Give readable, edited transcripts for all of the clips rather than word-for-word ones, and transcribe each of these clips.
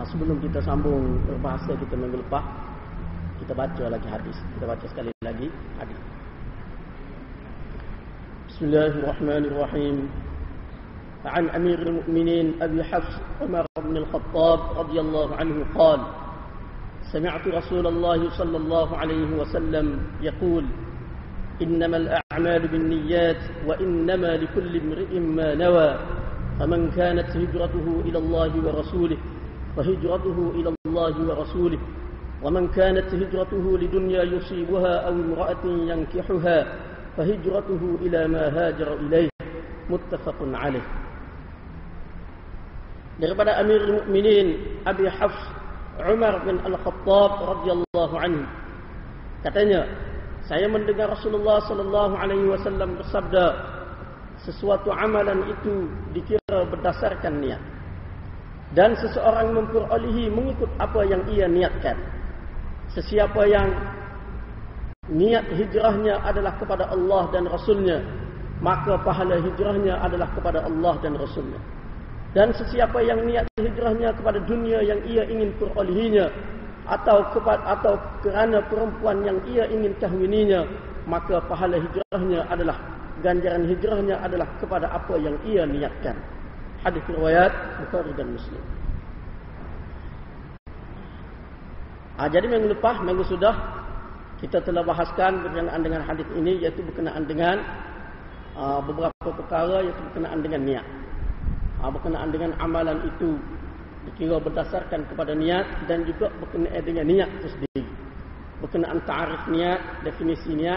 Sebelum kita sambung berbahasa kita minggu lepas, kita baca lagi hadis. Kita baca sekali lagi hadis. Bismillahirrahmanirrahim. عن أمير المؤمنين أبي حفص عمر بن الخطاب رضي الله عنه قال: سمعت رسول الله صلى الله عليه وسلم يقول: إنما الأعمال بالنيات وإنما لكل امرئ ما نوى فمن كانت هجرته إلى الله ورسوله فهجرته إلى الله ورسوله ومن كانت هجرته لدنيا يصيبها أو امرأة ينكحها فهجرته إلى ما هاجر إليه. متفق عليه. Daripada Amirul Mukminin Abi Hafs Umar bin Al-Khattab radhiyallahu anhu, katanya, saya mendengar Rasulullah sallallahu alaihi wasallam bersabda, sesuatu amalan itu dikira berdasarkan niat, dan seseorang memperolehi mengikut apa yang ia niatkan. Sesiapa yang niat hijrahnya adalah kepada Allah dan Rasulnya, maka pahala hijrahnya adalah kepada Allah dan Rasulnya. Dan sesiapa yang niat hijrahnya kepada dunia yang ia ingin perolehinya, atau kerana perempuan yang ia ingin kahwininya, maka pahala hijrahnya adalah, ganjaran hijrahnya adalah kepada apa yang ia niatkan. Hadis riwayat Bukhari dan Muslim. Jadi minggu lepas, minggu sudah, kita telah bahaskan berkenaan dengan hadis ini, iaitu berkenaan dengan beberapa perkara, iaitu berkenaan dengan niat. Berkenaan dengan amalan itu dikira berdasarkan kepada niat, dan juga berkenaan dengan niat itu sendiri. Berkenaan ta'arif niat, definisi niat.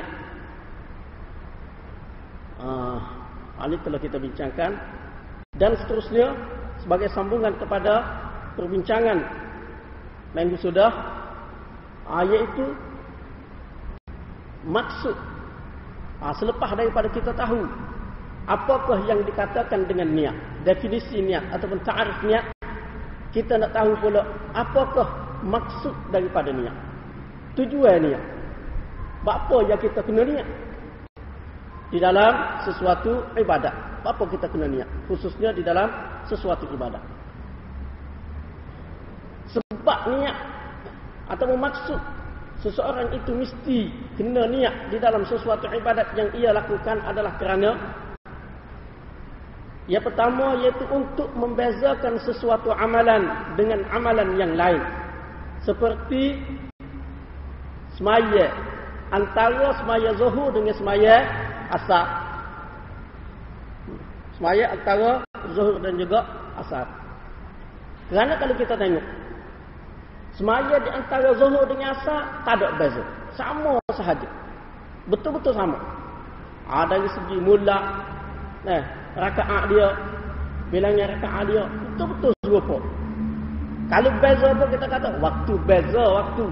Ini telah kita bincangkan. Dan seterusnya, sebagai sambungan kepada perbincangan minggu sudah, iaitu maksud. Selepas daripada kita tahu apakah yang dikatakan dengan niat, definisi niat ataupun ta'arif niat, kita nak tahu pula apakah maksud daripada niat, tujuan niat. Apa yang kita kena niat di dalam sesuatu ibadat? Apa kita kena niat, khususnya di dalam sesuatu ibadat? Sebab niat atau maksud seseorang itu mesti kena niat di dalam sesuatu ibadat yang ia lakukan adalah kerana yang pertama, iaitu untuk membezakan sesuatu amalan dengan amalan yang lain. Seperti semaya, antara semaya zuhur dengan semaya asar. Semaya antara zuhur dan juga asar. Kerana kalau kita tengok, semaya di antara zuhur dengan asar tak ada beza, sama sahaja, betul-betul sama. Dari segi mula, rakaat dia, bilangnya rakaat dia betul-betul serupa. Kalau beza apa kita kata? Waktu beza, waktu.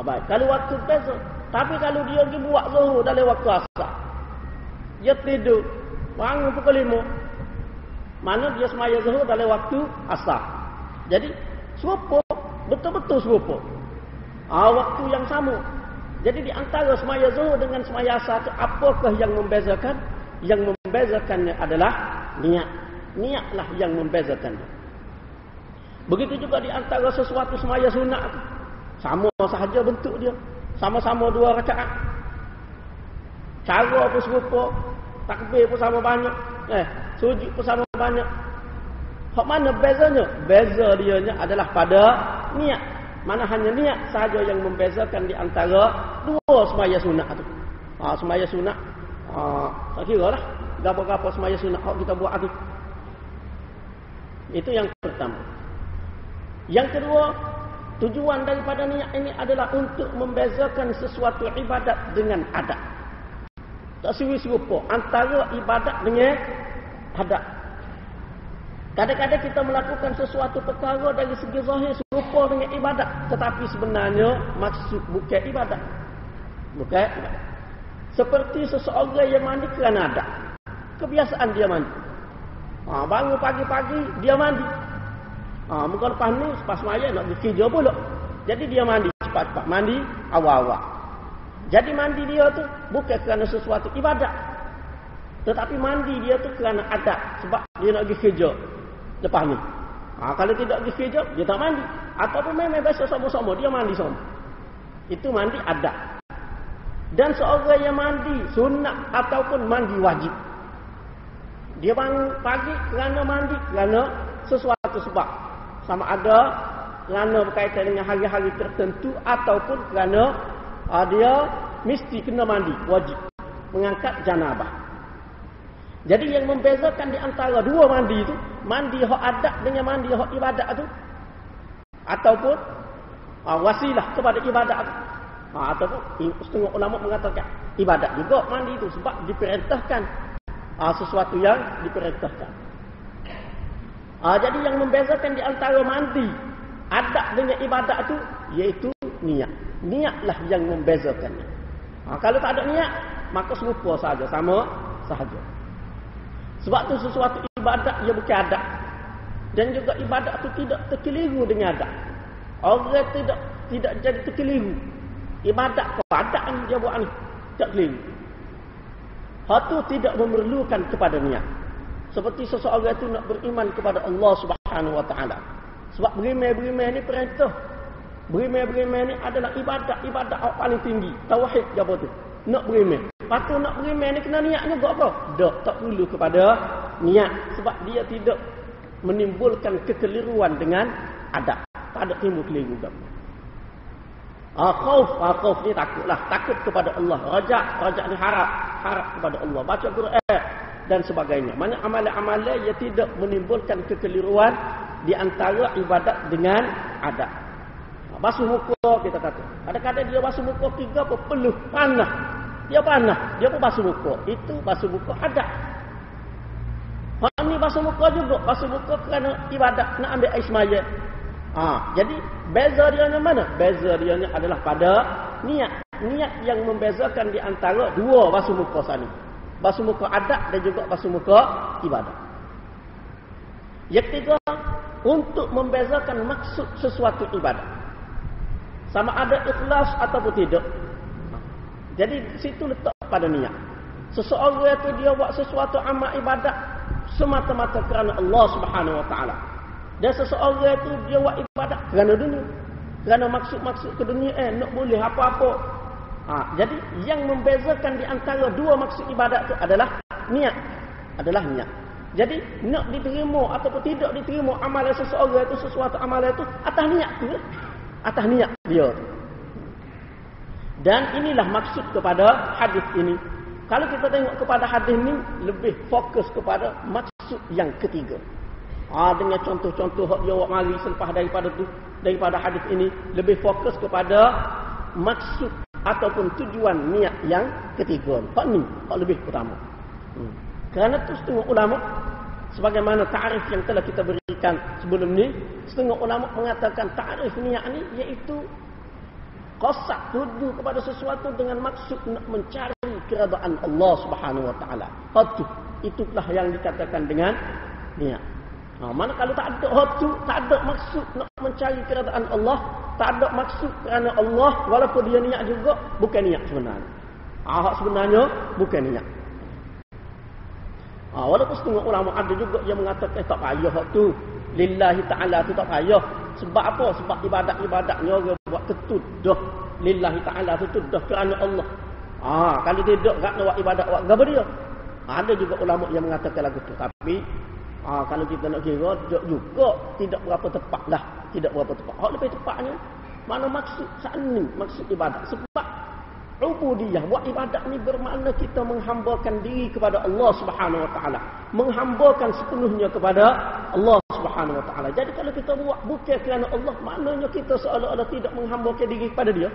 Baik. Kalau waktu beza, tapi kalau dia pergi buat zuhur dalam waktu asar, dia tidur, bangun pukul 5, mana dia semaya zuhur dalam waktu asar. Jadi serupa, betul-betul serupa. Waktu yang sama. Jadi di antara semaya zuhur dengan semaya asar itu, apakah yang membezakan? Yang membezakannya adalah niat. Niatlah yang membezakannya. Begitu juga di antara sesuatu semaya sunat, sama sahaja bentuk dia, sama-sama 2 rakaat, cara pun serupa, takbir pun sama banyak, sujud pun sama banyak. Hak mana bezanya? Beza dianya adalah pada niat. Mana hanya niat sahaja yang membezakan di antara 2 semaya sunat itu. Semaya sunat, tak kira lah berapa-berapa semaya sunat kita buat itu. Itu yang pertama. Yang kedua, tujuan daripada niat ini adalah untuk membezakan sesuatu ibadat dengan adat. Tak serupa antara ibadat dengan adat. Kadang-kadang kita melakukan sesuatu perkara dari segi zahir serupa dengan ibadat, tetapi sebenarnya maksud bukan ibadat. Bukan ibadat. Seperti seseorang yang mandi kerana adat. Kebiasaan dia mandi. Bangun pagi-pagi dia mandi. Mungkin lepas ni lepas semaya nak pergi kerja pula. Jadi dia mandi cepat-cepat, mandi awal-awal. Jadi mandi dia tu bukan kerana sesuatu ibadat, tetapi mandi dia tu kerana adat, sebab dia nak pergi kerja lepas ni. Kalau tidak pergi kerja, dia tak mandi. Ataupun memang biasa sama-sama, dia mandi sama. Itu mandi adat. Dan seorang yang mandi sunat ataupun mandi wajib, dia bangun pagi kerana mandi kerana sesuatu sebab. Sama ada kerana berkaitan dengan hari-hari tertentu ataupun kerana dia mesti kena mandi, wajib mengangkat janabah. Jadi yang membezakan di antara dua mandi itu, mandi hak adat dengan mandi hak ibadat itu, ataupun wasilah kepada ibadat itu. Ataupun setengah ulama mengatakan ibadat juga mandi itu sebab diperintahkan sesuatu yang diperintahkan. Jadi yang membezakan di antara mandi adat dengan ibadat itu iaitu niat. Niatlah yang membezakannya. Kalau tak ada niat, maka serupa saja, sama sahaja. Sebab tu sesuatu ibadat ia bukan adat. Dan juga ibadat itu tidak terkeliru dengan adat. Orang tidak jadi terkeliru. Ibadat keadaan dia buat ni tak keliru. Hal tu tidak memerlukan kepada niat. Seperti seseorang itu nak beriman kepada Allah Subhanahu Wa Taala. Sebab berimeh-berimeh ni perintah. Berimeh-berimeh ni adalah ibadat yang paling tinggi. Tauhid dia apa tu? Nak berimeh. Patut nak berimeh ni kena niat juga apa? Tak perlu kepada niat. Sebab dia tidak menimbulkan kekeliruan dengan adat. Tak ada timbul keliru juga. Khauf ni takutlah. Takut kepada Allah. Rajak ni harap kepada Allah. Baca Quran dan sebagainya. Mana amalan-amalan yang tidak menimbulkan kekeliruan di antara ibadat dengan adat. Basuh muka kita kata. Kadang-kadang dia basuh muka 3 peluh panah. Dia pun basuh muka. Itu basuh muka adat. Ni basuh muka juga. Basuh muka kerana ibadat nak ambil air semaya. Jadi beza dia mana? Beza dia adalah pada niat. Niat yang membezakan di antara dua basuh muka sani. Basuh muka adat dan juga basuh muka ibadat. Yang ketiga, untuk membezakan maksud sesuatu ibadat. Sama ada ikhlas ataupun tidak. Jadi situ letak pada niat. Seseorang itu dia buat sesuatu amal ibadat semata-mata kerana Allah Subhanahu Wa Taala. Dan seseorang itu dia buat ibadat kerana dunia. Kerana maksud-maksud ke dunia nak boleh apa-apa. Jadi yang membezakan di antara dua maksud ibadat itu adalah niat. Jadi nak diterima ataupun tidak diterima amalan seseorang itu, sesuatu amalan itu atas niat tu. Atas niat dia. Dan inilah maksud kepada hadis ini. Kalau kita tengok kepada hadis ini, lebih fokus kepada maksud yang ketiga. Dengan contoh-contoh yang dia mari selepas daripada hadis ini, lebih fokus kepada maksud ataupun tujuan niat yang ketiga. Hak ni hak lebih utama. Kerana tu setengah ulama, sebagaimana ta'rif yang telah kita berikan sebelum ni, setengah ulama mengatakan ta'rif niat ni iaitu qasad, tuju kepada sesuatu dengan maksud nak mencari keredaan Allah Subhanahu Wa Taala. Itulah yang dikatakan dengan niat. Mana kalau tak ada hatu, tak ada maksud nak mencari keredaan Allah, tak ada maksud kerana Allah, walaupun dia niat juga, bukan niat sebenarnya. Hak sebenarnya bukan niat. Walaupun setengah ulama ada juga yang mengatakan tak payah hak tu. Lillahi ta'ala tu tak payah. Sebab apa? Sebab ibadat-ibadatnya orang buat ketut dah. Lillahi ta'ala tu dah kerana Allah. Kalau tidak, tak nak buat ibadat, buat apa dia? Ada juga ulama yang mengatakan lagu tu. Tapi kalau kita nak kira juga tidak berapa tepat lah. Tidak berapa tepat. Hak lebih tepatnya mana maksud sa'ni, maksud ibadat. Sebab ubudiyah, buat ibadat ni bermakna kita menghambakan diri kepada Allah Subhanahu Wa Taala, menghambakan sepenuhnya kepada Allah Subhanahu Wa Taala. Jadi kalau kita buat bukan kerana Allah, maknanya kita seolah-olah tidak menghambakan diri kepada dia.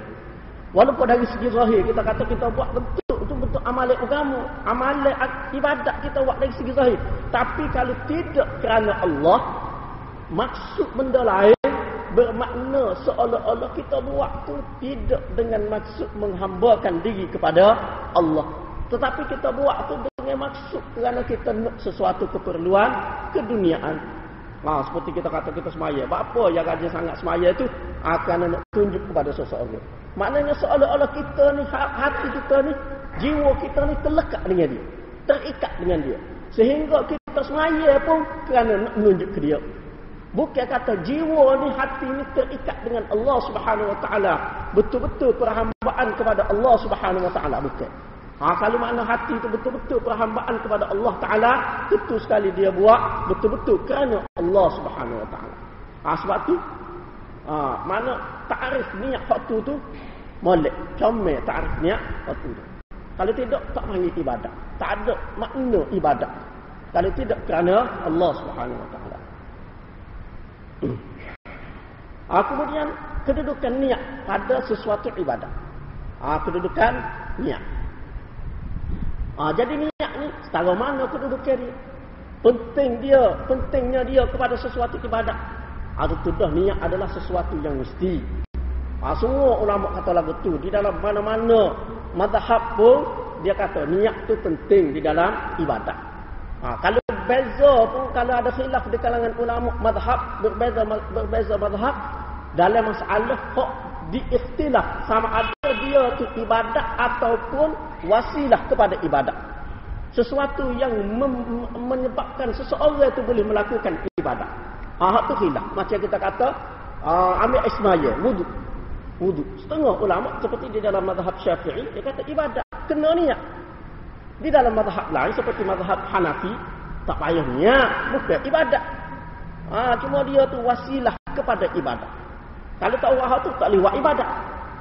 Walaupun dari segi zahir kita kata kita buat bentuk itu bentuk amalan agama, amalan ibadat kita buat dari segi zahir. Tapi kalau tidak kerana Allah, maksud benda lain, bermakna seolah-olah kita buat tu tidak dengan maksud menghambakan diri kepada Allah. Tetapi kita buat tu dengan maksud kerana kita nak sesuatu keperluan keduniaan. Seperti kita kata kita semaya. Apa yang rajin sangat semaya tu akan nak tunjuk kepada seseorang. Maknanya seolah-olah kita ni, hati kita ni, jiwa kita ni terlekat dengan dia, terikat dengan dia. Sehingga kita semaya pun kerana nak menunjuk ke dia. Bukan kata jiwa ni, hati ni terikat dengan Allah Subhanahu Wa Taala, betul-betul perhambaan kepada Allah Subhanahu Wa Taala, bukan. Kalau makna hati itu betul-betul perhambaan kepada Allah Taala, tentu sekali dia buat betul-betul kerana Allah Subhanahu Wa Taala. Sebab tu mana takrif niat waktu tu molek, comel takrif niat waktu tu. Kalau tidak, tak panggil ibadat. Tak ada makna ibadat kalau tidak kerana Allah Subhanahu Wa Taala. Kemudian kedudukan niat pada sesuatu ibadat. Kedudukan niat. Jadi niat ni setara mana kedudukan dia? Pentingnya dia kepada sesuatu ibadat. Itu dah niat adalah sesuatu yang mesti. Semua ulama kata lagu tu. Di dalam mana-mana mazhab pun dia kata niat tu penting di dalam ibadat. Kalau berbeza pun, kalau ada khilaf di kalangan ulama mazhab, berbeza mazhab dalam masalah hak diikhtilaf sama ada dia tu ibadat ataupun wasilah kepada ibadat. Sesuatu yang menyebabkan seseorang itu boleh melakukan ibadat. Hak tu khilaf. Macam kita kata ambil ismaya, wudu. Setengah ulama seperti di dalam mazhab Syafi'i dia kata ibadat kena niat. Di dalam mazhab lain seperti mazhab Hanafi tak payah niat, bukan ibadat. Cuma dia tu wasilah kepada ibadat. Kalau tak buat hal tu tak boleh buat ibadat.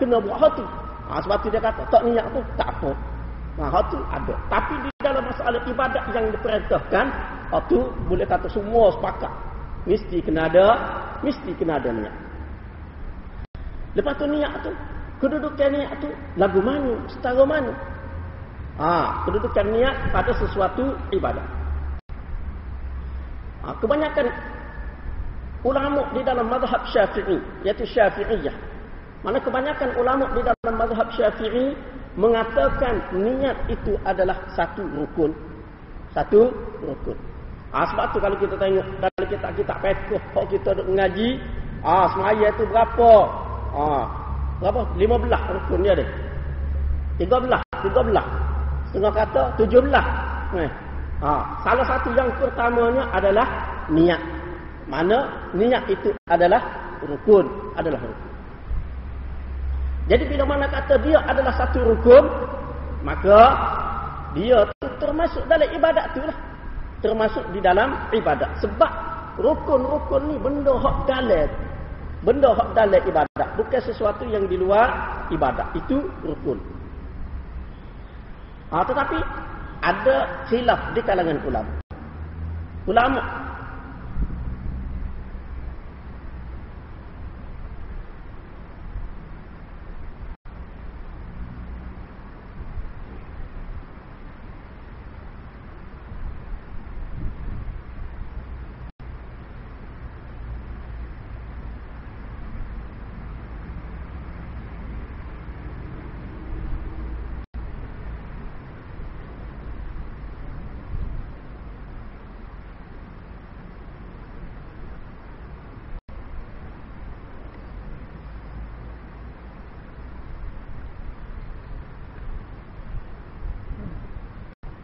Kena buat hal tu. Sebab tu dia kata tak niat tu tak apa. Hal tu ada. Tapi di dalam masalah ibadat yang diperintahkan, hal tu boleh kata semua sepakat. Mesti kena ada niat. Lepas tu niat tu, kedudukan niat tu lagu mana, setara mana? Kedudukan niat pada sesuatu ibadat. Kebanyakan ulama di dalam mazhab Syafi'i, iaitu Syafi'iyah. Mana kebanyakan ulama di dalam mazhab Syafi'i mengatakan niat itu adalah satu rukun. Sebab tu kalau kita tengok dalam kitab-kitab fiqh, kalau kita duk mengaji, semaya itu berapa? Berapa? 15 rukun dia ada. 13. Setengah kata 17. Salah satu yang pertamanya adalah niat. Mana niat itu adalah rukun. Jadi bila mana kata dia adalah satu rukun, maka dia tu termasuk dalam ibadat tu lah. Termasuk di dalam ibadat. Sebab rukun-rukun ni benda hak dalam. Benda hak dalam ibadat. Bukan sesuatu yang di luar ibadat. Itu rukun. Tetapi ada khilaf di kalangan ulama.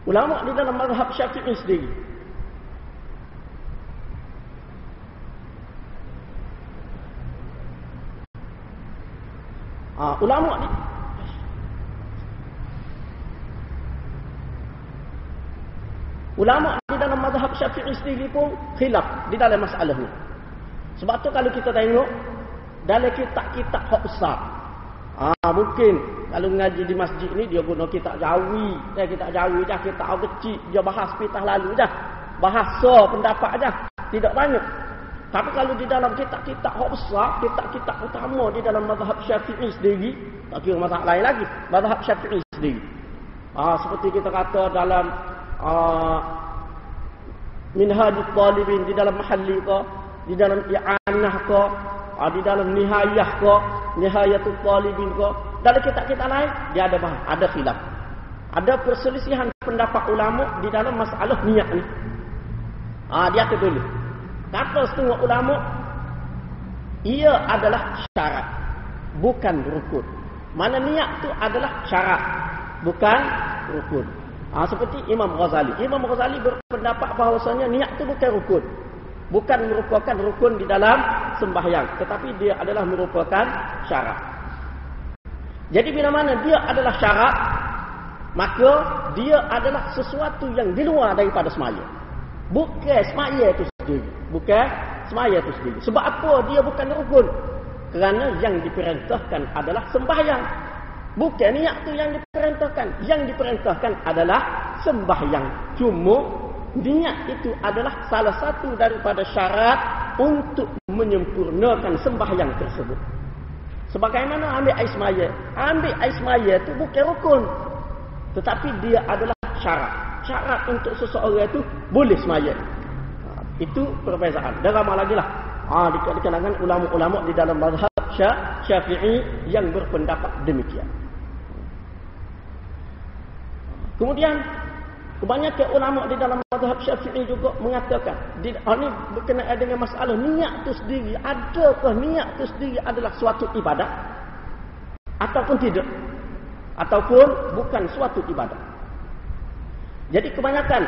Ulama di dalam mazhab Syafi'i sendiri. Ulama di dalam mazhab Syafi'i sendiri pun khilaf di dalam masalah ni. Sebab tu kalau kita tengok dalam kitab-kitab hak besar, mungkin kalau mengaji di masjid ni dia guna kitab Jawi, kitab kecil, dia bahas pitah lalu dah. Bahasa pendapat dah, tidak banyak. Tapi kalau di dalam kitab-kitab hak besar, kitab-kitab utama di dalam mazhab Syafi'i sendiri, tak kira mazhab lain lagi, mazhab Syafi'i sendiri. Seperti kita kata dalam Minhajul Talibin, di dalam Mahalli ke, di dalam I'anah ke, di dalam Nihayah ke, Nihayatul Talibin ke, dalam kitab-kitab lain dia ada khilaf. Ada perselisihan pendapat ulama di dalam masalah niat ni. Dia kata dulu. Kata setengah ulama, ia adalah syarat, bukan rukun. Mana niat tu adalah syarat, bukan rukun. Seperti Imam Ghazali. Imam Ghazali berpendapat bahawasanya niat tu bukan rukun. bukan merupakan rukun di dalam sembahyang, tetapi dia adalah merupakan syarat. Jadi bila mana dia adalah syarat, maka dia adalah sesuatu yang di luar daripada semaya. Bukan semaya itu sendiri. Bukan semaya itu sendiri. Sebab apa dia bukan rukun? Kerana yang diperintahkan adalah sembahyang. Bukan niat tu yang diperintahkan. Yang diperintahkan adalah sembahyang. Cuma niat itu adalah salah satu daripada syarat untuk menyempurnakan sembahyang tersebut. Sebagaimana ambil air semaya. Ambil air semaya itu bukan rukun. Tetapi dia adalah syarat. Syarat untuk seseorang itu boleh semaya. Itu perbezaan. Dan ramai lagi lah. Di kalangan ulama-ulama di dalam mazhab Syafi'i yang berpendapat demikian. Kemudian kebanyakan ulama di dalam mazhab Syafi'i juga mengatakan ini berkenaan dengan masalah niat itu sendiri. Adakah niat itu sendiri adalah suatu ibadat ataupun tidak? Ataupun bukan suatu ibadat. Jadi kebanyakan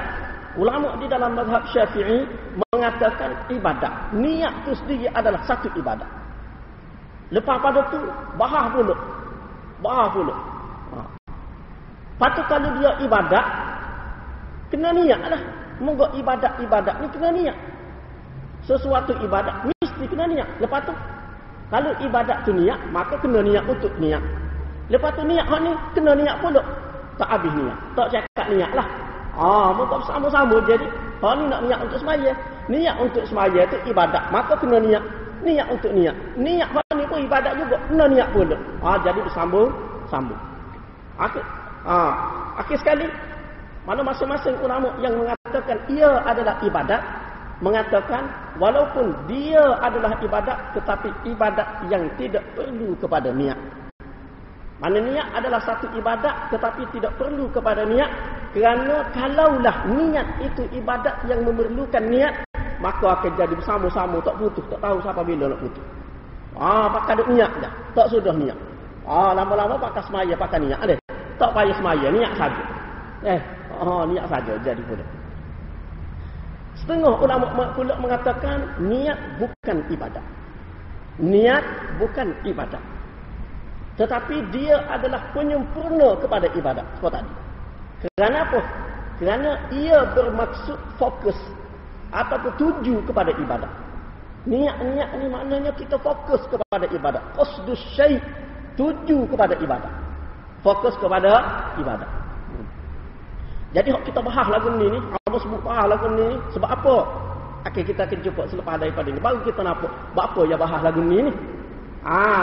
ulama di dalam mazhab Syafi'i mengatakan ibadat. Niat itu sendiri adalah satu ibadat. Lepas pada tu bahas pula. Patut kalau dia ibadat, kena niat lah. Moga ibadat ni kena niat. Sesuatu ibadat mesti kena niat. Lepas tu kalau ibadat tu niat, maka kena niat untuk niat. Lepas tu niat hak ni kena niat pula. Tak habis niat. Tak cakap niat lah. Moga bersama-sama jadi. Hak ni nak niat untuk semaya. Niat untuk semaya tu ibadat. Maka kena niat. Niat untuk niat. Niat hak ni pun ibadat juga. Kena niat pula. Jadi bersambung-sambung. Akhir sekali, mana masing-masing ulama yang mengatakan ia adalah ibadat, mengatakan walaupun dia adalah ibadat, tetapi ibadat yang tidak perlu kepada niat. Mana niat adalah satu ibadat, tetapi tidak perlu kepada niat, kerana kalaulah niat itu ibadat yang memerlukan niat, maka akan jadi bersama-sama, tak putus, tak tahu siapa bila nak putus. Pakai duk niat dah, tak sudah niat. Lama-lama pakai semaya, pakai niat deh. Tak payah semaya, niat saja. Niat saja jadi pula. Setengah ulama pula mengatakan niat bukan ibadat. Niat bukan ibadat. Tetapi dia adalah penyempurna kepada ibadat. Seperti tadi. Kerana apa? Kerana ia bermaksud fokus ataupun tuju kepada ibadat. Niat ni maknanya kita fokus kepada ibadat. Qasdus syai', tuju kepada ibadat. Fokus kepada ibadat. Jadi kita bahas lagu ni, apa sebut bahas lagu ni, sebab apa? Kita akan jumpa selepas daripada ini. Baru kita nampak, apa yang bahas lagu ni?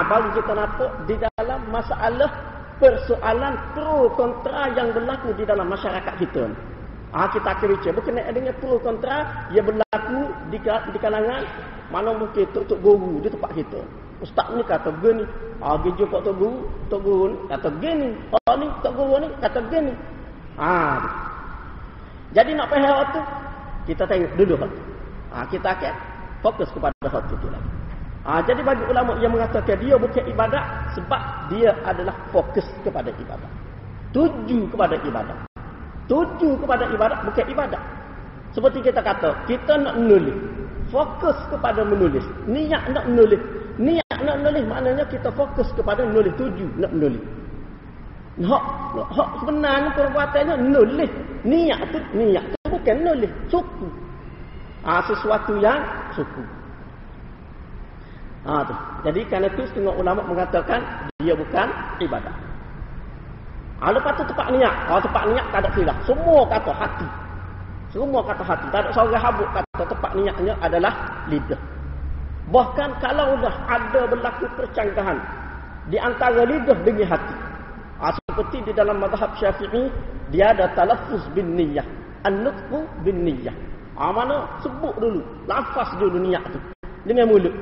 Baru kita nampak di dalam masalah persoalan pro kontra yang berlaku di dalam masyarakat kita. Kita akan bincang berkenaan dengan pro kontra yang berlaku di kalangan mana mungkin tok guru di tempat kita. Ustaz ni kata begini, pergi jumpa tok guru ni kata begini, ni tok guru ni kata begini. Jadi nak faham tu, kita tengok dulu hal. Kita akan fokus kepada hal tu lagi. Jadi bagi ulama yang mengatakan dia bukan ibadat sebab dia adalah fokus kepada ibadat. Tuju kepada ibadat. Tuju kepada ibadat bukan ibadat. Seperti kita kata, kita nak menulis, fokus kepada menulis. Niat nak menulis. Niat nak menulis maknanya kita fokus kepada menulis, tuju nak menulis. Hak sebenarnya perbuatannya menulis. Niat tu bukan menulis, suku. Sesuatu yang suku. Tu. Jadi kerana itu setengah ulama mengatakan dia bukan ibadat. Lepas tu tempat niat. Tempat niat tak ada khilaf. Semua kata hati. Tak ada seorang habuk kata tempat niatnya adalah lidah. Bahkan kalau dah ada berlaku percanggahan di antara lidah dengan hati. Seperti di dalam mazhab Syafi'i, dia ada talaffuz bin niyyah, an-nutqu bin niyyah. Mana sebut dulu, lafaz dulu niat tu dengan mulut.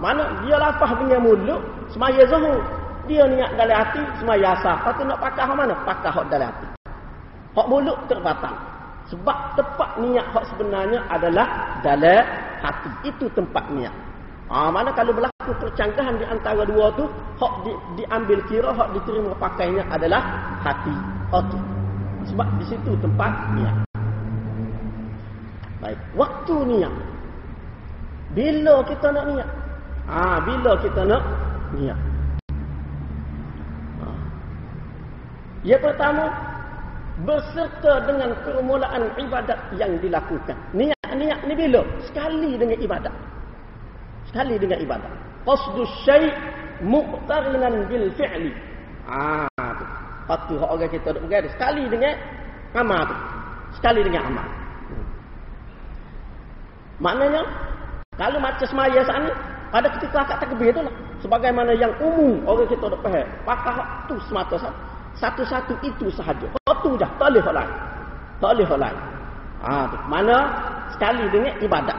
Mana dia lafaz dengan mulut semaya zuhur, dia niat dalam hati semaya asar. Lepas tu nak pakai hak mana? Pakai hak dalam hati. Hak mulut terbatal. Sebab tempat niat hak sebenarnya adalah dalam hati. Itu tempat niat. Mana kalau berlaku percanggahan di antara dua tu, hak diambil kira, hak diterima pakainya adalah hati. Sebab di situ tempat niat. Baik, waktu niat. Bila kita nak niat? Bila kita nak niat. Yang pertama, berserta dengan permulaan ibadat yang dilakukan. Niat ni bila? Sekali dengan ibadat. Sekali dengan ibadat. Qasdu syai' muqtarinan bil fi'li. Patu orang kita duk berada sekali dengan amal tu. Sekali dengan amal. Maknanya kalau macam semaya saat ni, pada ketika akad takbir tu lah, sebagaimana yang umum orang kita duk faham, pakai tu semata satu-satu itu sahaja. Satu je, tak boleh hal lain. Tak boleh hal lain. Tu mana sekali dengan ibadat.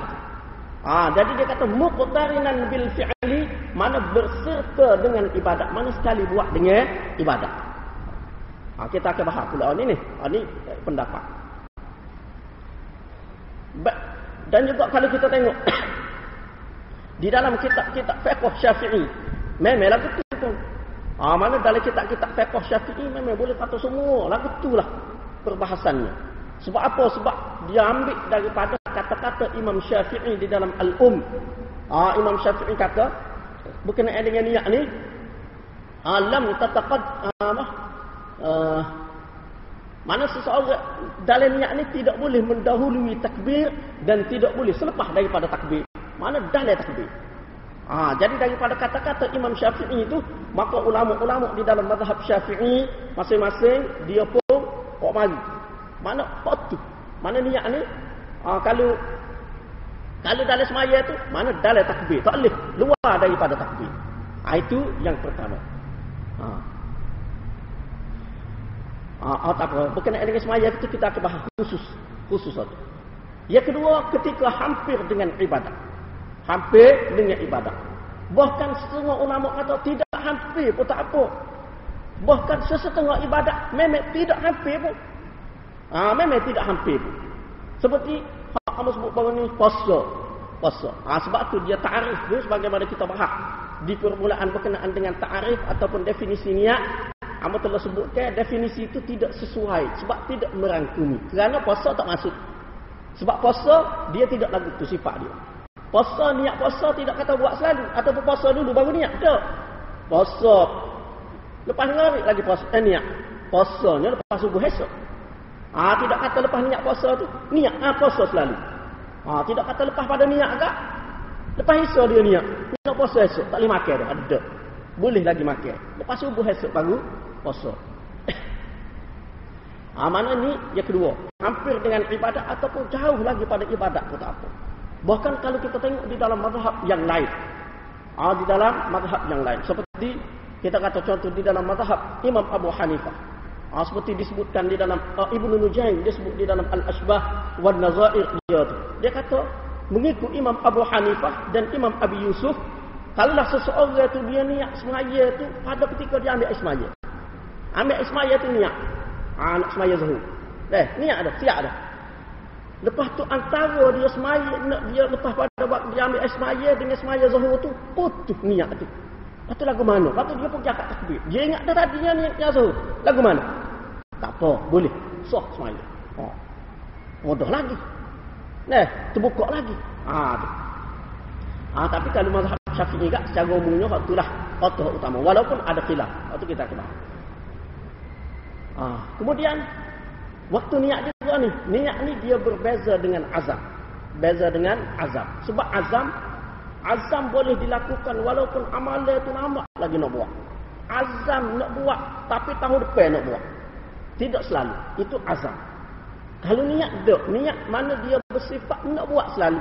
Jadi dia kata muqtarinan bil fi'li, mana berserta dengan ibadat, mana sekali buat dengan ibadat. Kita akan bahas pula ni. Ni pendapat. Dan juga kalau kita tengok di dalam kitab-kitab fiqh Syafi'i, memang lagu tu pun. Mana dalam kitab-kitab fiqh Syafi'i memang boleh kata semua lagu tu lah perbahasannya. Sebab apa? Sebab dia ambil daripada kata-kata Imam Syafi'i di dalam Al-Um. Imam Syafi'i kata berkenaan dengan niat ni, alam mana seseorang dalam niat ni tidak boleh mendahului takbir dan tidak boleh selepas daripada takbir. Mana dalam takbir. Jadi daripada kata-kata Imam Syafi'i itu, maka ulama-ulama di dalam mazhab Syafi'i masing-masing dia pun kok mari. Mana patu? Mana niat ni? Kalau dalam semaya tu, mana dalam takbir. Tak boleh luar daripada takbir. Itu yang pertama. Tak apa. Berkenaan dengan semaya itu kita akan bahas khusus satu. Yang kedua, ketika hampir dengan ibadat. Hampir dengan ibadat. Bahkan setengah ulama kata tidak hampir pun tak apa. Bahkan sesetengah ibadat memang tidak hampir pun. Memang tidak hampir pun. Seperti kamu sebut baru ni puasa. Sebab tu dia ta'arif tu sebagaimana kita bahas di permulaan berkenaan dengan ta'arif ataupun definisi niat. Kamu telah sebutkan definisi itu tidak sesuai sebab tidak merangkumi. Kerana puasa tak masuk. Sebab puasa dia tidak lagu tu sifat dia. Puasa, niat puasa tidak kata buat selalu ataupun puasa dulu baru niat. Tak. Puasa lepas hari lagi puasa niat. Puasanya lepas subuh esok. Tidak kata lepas niat puasa tu niat puasa selalu. Tidak kata lepas pada niat agak. Lepas esok dia niat. Nak puasa esok tak boleh makan dah. Ada. Boleh lagi makan. Lepas subuh esok baru puasa. Mana ni yang kedua, hampir dengan ibadat ataupun jauh lagi pada ibadat pun tak apa. Bahkan kalau kita tengok di dalam mazhab yang lain, di dalam mazhab yang lain, seperti kita kata contoh di dalam mazhab Imam Abu Hanifah, seperti disebutkan di dalam Ibnu Nujaim, dia sebut di dalam Al-Ashbah wan Nazair dia kata mengikut Imam Abu Hanifah dan Imam Abi Yusuf, kalaulah seseorang tu dia niat semaya tu pada ketika dia ambil semaya. Ambil semaya tu niat. Nak semaya zuhur. Niat dah, siap dah. Lepas tu antara dia semaya, dia lepas pada waktu dia ambil semaya dengan semaya zuhur tu, putus niat tu. Lepas tu lagu mana? Lepas tu dia pergi akad takbir. Dia ingat dah tadi dia niat zuhur. Lagu mana? Tak apa, boleh. Sah semaya. Mudah lagi. Terbuka lagi. Tu. Tapi kalau mazhab Syafi'i juga secara umumnya waktulah waktu utama. Walaupun ada khilaf. Waktu kita kena. Kemudian waktu niat dia juga ni. Niat ni dia berbeza dengan azam. Beza dengan azam. Sebab azam boleh dilakukan walaupun amalan tu lama lagi nak buat. Azam nak buat tapi tahun depan nak buat. Tidak selalu. Itu azam. Kalau niat tak, niat mana dia bersifat nak buat selalu.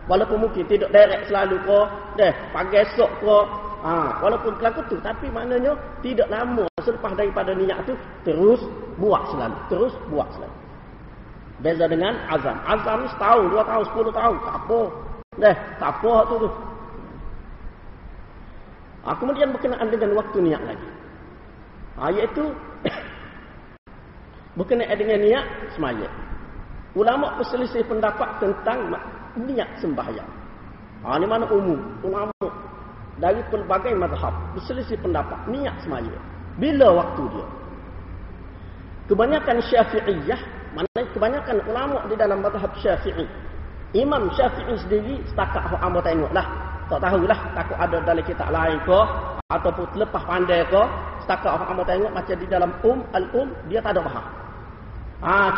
Walaupun mungkin tidak direct selalu ke, pagi esok ke, walaupun kelaku tu, tapi maknanya tidak lama selepas daripada niat tu terus buat selalu. Beza dengan azam. Azam ni setahun, 2 tahun, 10 tahun, tak apa. Tak apa tu. Kemudian berkenaan dengan waktu niat lagi. Iaitu berkenaan dengan niat semaya. Ulama berselisih pendapat tentang niat sembahyang. Ini mana umum. Ulama dari pelbagai mazhab berselisih pendapat niat semaya. Bila waktu dia? Kebanyakan Syafi'iyah, kebanyakan ulama di dalam mazhab Syafi'i, Imam Syafi'i sendiri setakat hak hamba tengoklah, tak tahulah takut ada dalam kitab lain ke ataupun lepas pandai ke, setakat hak hamba tengok macam di dalam al-um dia tak ada bahas.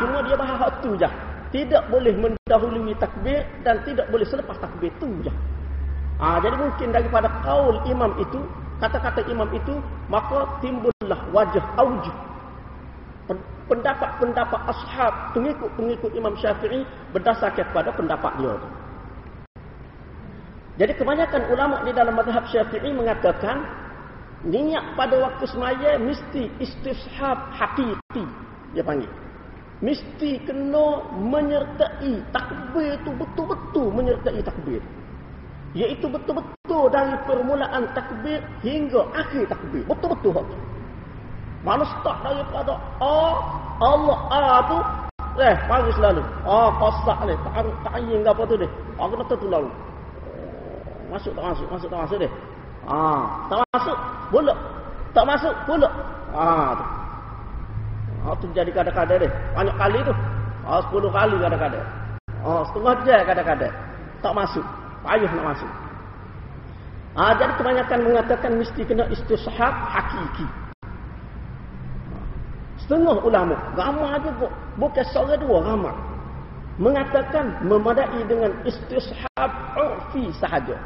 Cuma dia bahas hak tu je. Tidak boleh mendahului takbir dan tidak boleh selepas takbir tu je. Jadi mungkin daripada kaul imam itu, kata-kata imam itu, maka timbullah wajah aujuh pendapat-pendapat ashab, pengikut-pengikut Imam Syafi'i berdasarkan kepada pendapat dia tu. Jadi kebanyakan ulama di dalam mazhab Syafi'i mengatakan niat pada waktu semaya mesti istishab hakiki, dia panggil. Mesti kena menyertai takbir itu, betul-betul menyertai takbir. Iaitu betul-betul dari permulaan takbir hingga akhir takbir. Betul-betul hak tu. Mana start daripada Allah tu pagi selalu. Qasak ni, ta'yin ke apa tu dia. Kena tentu lalu. Masuk tak masuk dia. Tak masuk, pula. Tak masuk, pula. Tu jadi kadang-kadang dia. Banyak kali tu. 10 kali kadang-kadang. Setengah jam kadang-kadang. Tak masuk. Payah nak masuk. Jadi kebanyakan mengatakan mesti kena istishab hakiki. Setengah ulama, ramai juga, bukan seorang dua, ramai, mengatakan memadai dengan istishab urfi sahaja.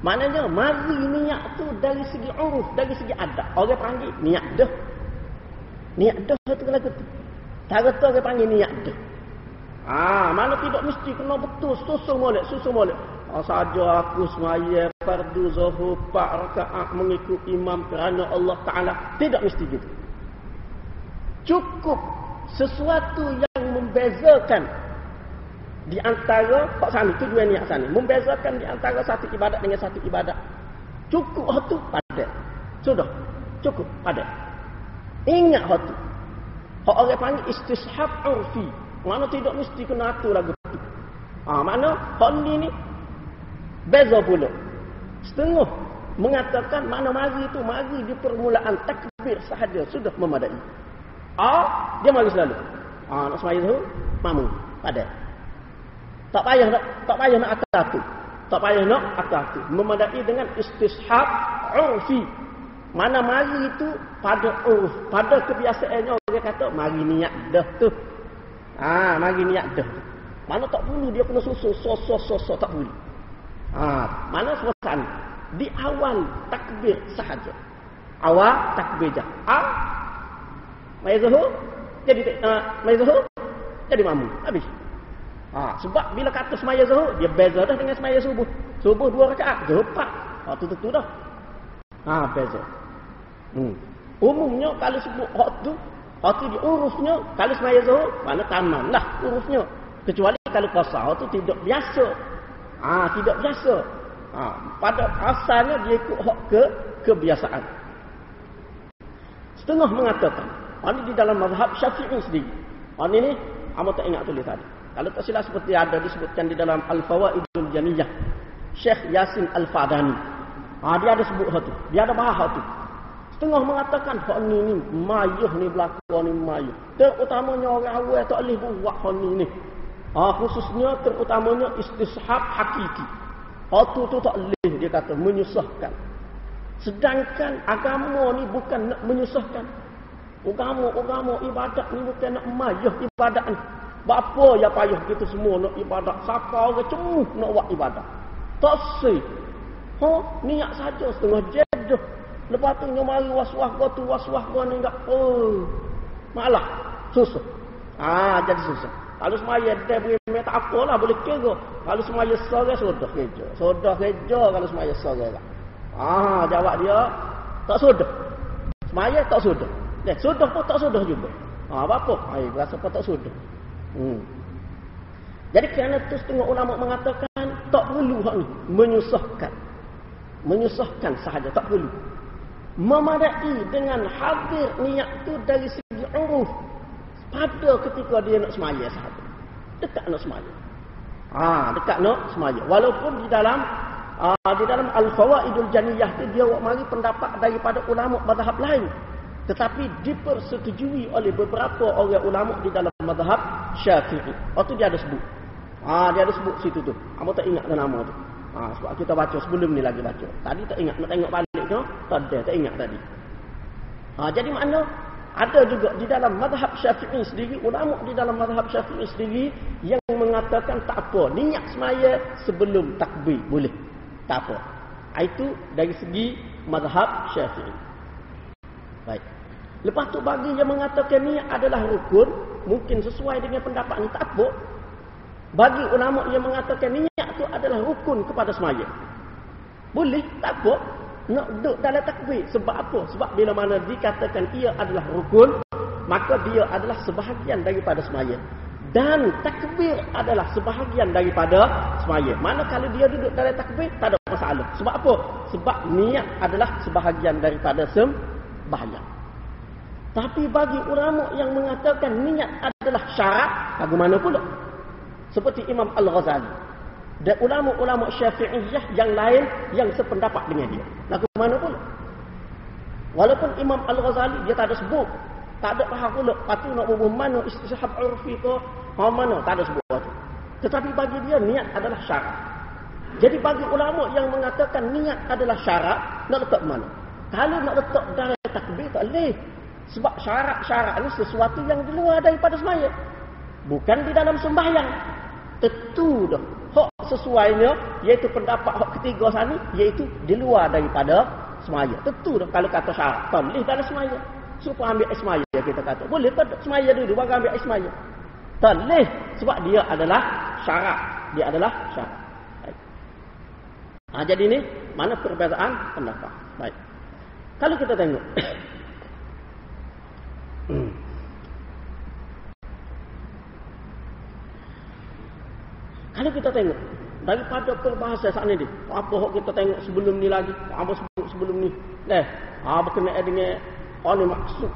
Maknanya mari niat tu dari segi uruf, dari segi adab. Orang panggil niat dah. Niat dah tu lagu tu. Tak kata orang panggil niat dah. Mana tidak mesti kena betul susun molek. Saja aku semaya fardu zuhur 4 rakaat mengikut imam kerana Allah Taala. Tidak mesti gitu. Cukup sesuatu yang membezakan di antara hak sana, tujuan niat sana, membezakan di antara satu ibadat dengan satu ibadat. Cukup hak tu padat. Sudah. Cukup padat. Ingat hak tu. Hak orang panggil istishab urfi. Mana tidak mesti kena atur lagu tu. Mana hak ni beza pula. Setengah mengatakan mana mari di permulaan takbir sahaja sudah memadai. Dia mari selalu. Nak sembahyang tu mamu padat. Tak payah nak atas tu. Tak payah nak atas tu. Memadai dengan istishab urfi. Mana mari itu pada urf, pada kebiasaannya orang kata mari niat dah tu. Mari niat dah. Mana tak perlu dia kena susun so tak perlu. Mana suasana di awal takbir sahaja. Awal takbir je. Mai zuhur jadi mamu. Habis. Sebab bila kata semaya zuhur, dia beza dah dengan semaya subuh. Subuh 2 rakaat, zuhur 4. Tu tentu dah. Beza. Umumnya kalau sebut hak tu di urufnya, kalau semaya zuhur, mana tamanlah urufnya. Kecuali kalau qasar tu tidak biasa. Tidak biasa. Pada asalnya dia ikut hak kebiasaan. Setengah mengatakan ini di dalam mazhab Syafi'i sendiri. Ini amat tak ingat tulis tadi. Kalau tak silap seperti ada disebutkan di dalam Al-Fawaidul Janiyah, Syekh Yasin Al-Fadani. Dia ada sebut hak tu. Dia ada bahas hak tu. Setengah mengatakan hak ni mayuh ni berlaku ni mayuh. Terutamanya orang awal tak boleh buat hak ni. Khususnya terutamanya istishab hakiki. Hak tu tak boleh dia kata menyusahkan. Sedangkan agama ni bukan nak menyusahkan. Agama ibadat ni bukan nak mayuh ibadat ni. Bapa ya payah kita semua nak ibadat. Siapa orang cemuh nak buat ibadat. Tak sih. Niat saja setengah jedah. Lepas tu mari was-was ni enggak. Malah susah. Jadi susah. Kalau semaya dia beri tak apalah boleh kira. Kalau semaya sore sudah kerja. Kalau semaya sore lah. Jawab dia tak sudah. Semaya tak sudah. Sudah pun tak sudah juga. Apa? Berasa pun tak sudah. Jadi kerana itu setengah ulama mengatakan tak perlu hak ni menyusahkan sahaja, tak perlu. Memadai dengan hadir niat tu dari segi uruf pada ketika dia nak semaya sahaja. Dekat nak semaya. Dekat nak semaya. Walaupun di dalam Al-Fawaidul Janiyah tu dia mari pendapat daripada ulama mazhab lain. Tetapi dipersetujui oleh beberapa orang ulama di dalam mazhab Syafi'i. Itu dia ada sebut. Dia ada sebut situ tu. Hang tak ingat nama tu. Sebab kita baca sebelum ni lagi baca. Tadi tak ingat, nak tengok balik tu, tak ingat tadi. Jadi makna ada juga di dalam mazhab Syafi'i sendiri, ulama di dalam mazhab Syafi'i sendiri yang mengatakan tak apa, niat semaya sebelum takbir boleh. Tak apa. Itu dari segi mazhab Syafi'i. Baik. Lepas tu bagi yang mengatakan niat adalah rukun, mungkin sesuai dengan pendapat ni tak apa. Bagi ulama yang mengatakan niat tu adalah rukun kepada semaya, boleh, tak apa. Nak duduk dalam takbir. Sebab apa? Sebab bila mana dikatakan ia adalah rukun, maka dia adalah sebahagian daripada semaya. Dan takbir adalah sebahagian daripada semaya. Mana kalau dia duduk dalam takbir, tak ada masalah. Sebab apa? Sebab niat adalah sebahagian daripada sembahyang. Tapi bagi ulama yang mengatakan niat adalah syarat, bagaimana pula? Seperti Imam Al-Ghazali dan ulama-ulama Syafi'iyah yang lain yang sependapat dengan dia. Lagu mana pula? Walaupun Imam Al-Ghazali dia tak ada sebut, tak ada faham pula patu nak bubuh mana istishab urfi ke mana, tak ada sebut tu. Tetapi bagi dia niat adalah syarat. Jadi bagi ulama yang mengatakan niat adalah syarat, nak letak mana? Kalau nak letak dalam takbir tak boleh. Sebab syarat-syarat ni sesuatu yang di luar daripada sembahyang, bukan di dalam sembahyang. Tentu dah hak sesuainya, iaitu pendapat hak ketiga sana, iaitu di luar daripada semaya. Tentu dah kalau kata syarat, tak boleh dalam semaya. Supaya ambil semaya kita kata. Boleh tak semaya dulu baru ambil semaya. Tak boleh sebab dia adalah syarat. Dia adalah syarat. Baik. Jadi ni mana perbezaan pendapat. Baik. Kalau kita tengok kalau kita tengok daripada perbahasan saat ni, apa hak kita tengok sebelum ni lagi, apa sebut sebelum ni, berkenaan dengan ni maksud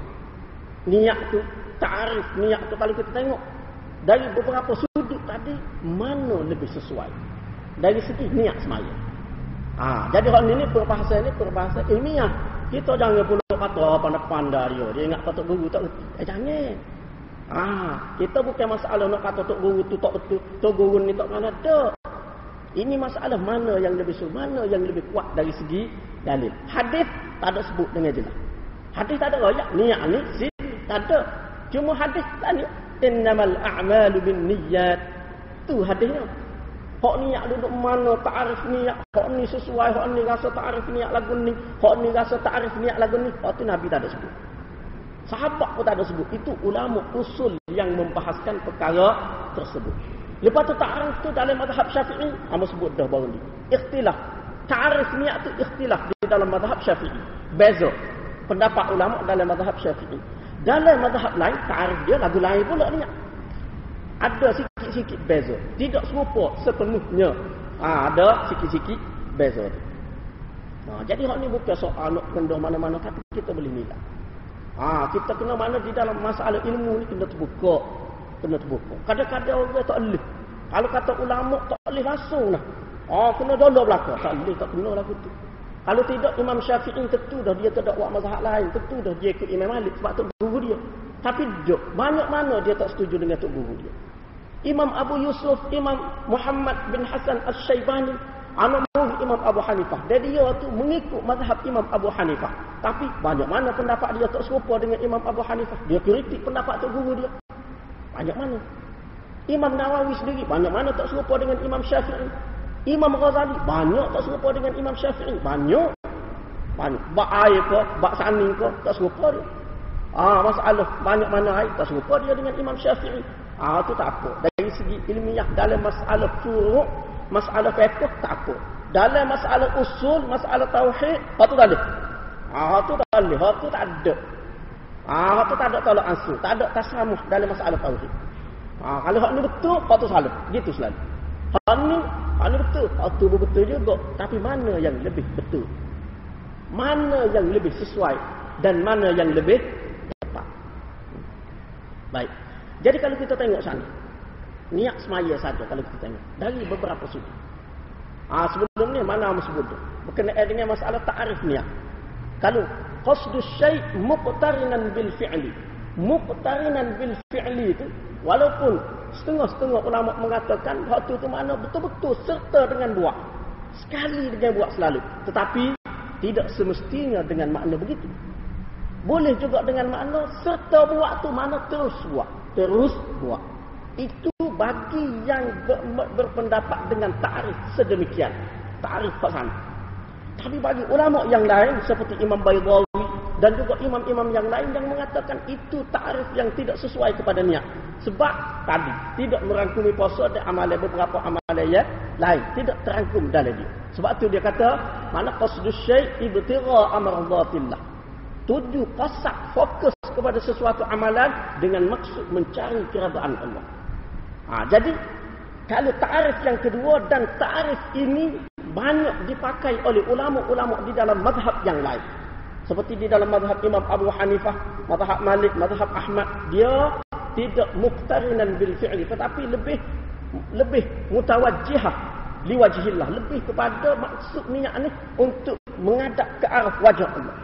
niat tu, ta'arif niat tu. Kalau kita tengok dari beberapa sudut tadi, mana lebih sesuai dari segi niat semaya. Jadi hal ni perbahasan ilmiah. Kita jangan pula kata pandai-pandai dia ingat kata guru tak betul. Jangan. Kita bukan masalah nak kata tok guru tu tak betul, tok guru ni tak mana ada. Ini masalah mana yang lebih mana yang lebih kuat dari segi dalil. Hadis tak ada sebut dengan jelas. Hadis tak ada ayat niat ni sini tak ada. Cuma hadis tanya innamal a'malu binniyat. Tu hadisnya. Hak niat duduk mana, ta'arif niat, hak ni sesuai, hak ni rasa ta'arif niat lagu ni, hak ni rasa ta'arif niat lagu ni. Hak tu Nabi tak ada sebut. Sahabat pun tak ada sebut. Itu ulama usul yang membahaskan perkara tersebut. Lepas tu ta'arif tu dalam mazhab Syafi'i, hamba sebut dah baru ni. Ikhtilaf. Ta'arif niat tu ikhtilaf di dalam mazhab Syafi'i. Beza pendapat ulama dalam mazhab Syafi'i. Dalam mazhab lain, ta'arif dia lagu lain pula niat. Ada sikit-sikit beza. Tidak serupa sepenuhnya. Ada sikit-sikit beza. Jadi hak ni bukan soal nak kendah mana-mana, tapi kita boleh nilai. Kita kena mana di dalam masalah ilmu ni kena terbuka. Kadang-kadang orang tak boleh. Kalau kata ulama tak boleh langsung lah. Kena dulu belakang. Tak boleh, tak kena lagu tu. Kalau tidak Imam Syafi'i tentu dah dia tak buat mazhab lain. Tentu dah dia ikut Imam Malik sebab tu guru dia. Tapi banyak mana dia tak setuju dengan tok guru dia. Imam Abu Yusuf, Imam Muhammad bin Hasan Al-Syaibani, anak murid Imam Abu Hanifah. Dan dia tu mengikut mazhab Imam Abu Hanifah. Tapi banyak mana pendapat dia tak serupa dengan Imam Abu Hanifah. Dia kritik pendapat tok guru dia. Banyak mana. Imam Nawawi sendiri banyak mana tak serupa dengan Imam Syafi'i. Imam Ghazali banyak tak serupa dengan Imam Syafi'i. Banyak. Bak air ke, bak saning ke, tak serupa dia. Masalah banyak mana air tak serupa dia dengan Imam Syafi'i. Itu tak apa. Dari segi ilmiah dalam masalah furu', masalah fiqh tak apa. Dalam masalah usul, masalah tauhid, itu tak ada. Itu tak boleh, itu tak ada. Itu tak ada tolak ansur, tak ada tasamuh dalam masalah tauhid. Kalau hak ni betul, hak tu salah. Gitu selalu. Hak ni betul, hak tu betul juga. Tapi mana yang lebih betul? Mana yang lebih sesuai dan mana yang lebih tepat? Baik. Jadi kalau kita tengok sana, niat semaya saja kalau kita tengok dari beberapa sudut. Sebelum ni mana hamba sebut tu berkenaan dengan masalah ta'arif niat. Kalau qasdus syai' muqtarinan bil fi'li. Muqtarinan bil fi'li itu walaupun setengah-setengah ulama mengatakan waktu itu mana betul-betul serta dengan buat. Sekali dengan buat selalu. Tetapi tidak semestinya dengan makna begitu. Boleh juga dengan makna serta buat tu mana terus buat. Terus buat. Itu bagi yang berpendapat dengan ta'rif sedemikian. Ta'rif fasana. Tapi bagi ulama yang lain seperti Imam Baydawi dan juga imam-imam yang lain yang mengatakan itu ta'rif yang tidak sesuai kepada niat. Sebab tadi tidak merangkumi puasa dan amalan beberapa amalan yang lain. Tidak terangkum dalam dia. Sebab tu dia kata, mana qasdus syai' ibtigha amradhatillah. Tuju qasad fokus kepada sesuatu amalan dengan maksud mencari keridaan Allah. Jadi kalau ta'rif yang kedua dan ta'rif ini banyak dipakai oleh ulama-ulama di dalam mazhab yang lain. Seperti di dalam mazhab Imam Abu Hanifah, mazhab Malik, mazhab Ahmad, dia tidak muqtarinan bil fi'li tetapi lebih mutawajjihah liwajhillah, lebih kepada maksud niat ni untuk menghadap ke arah wajah Allah.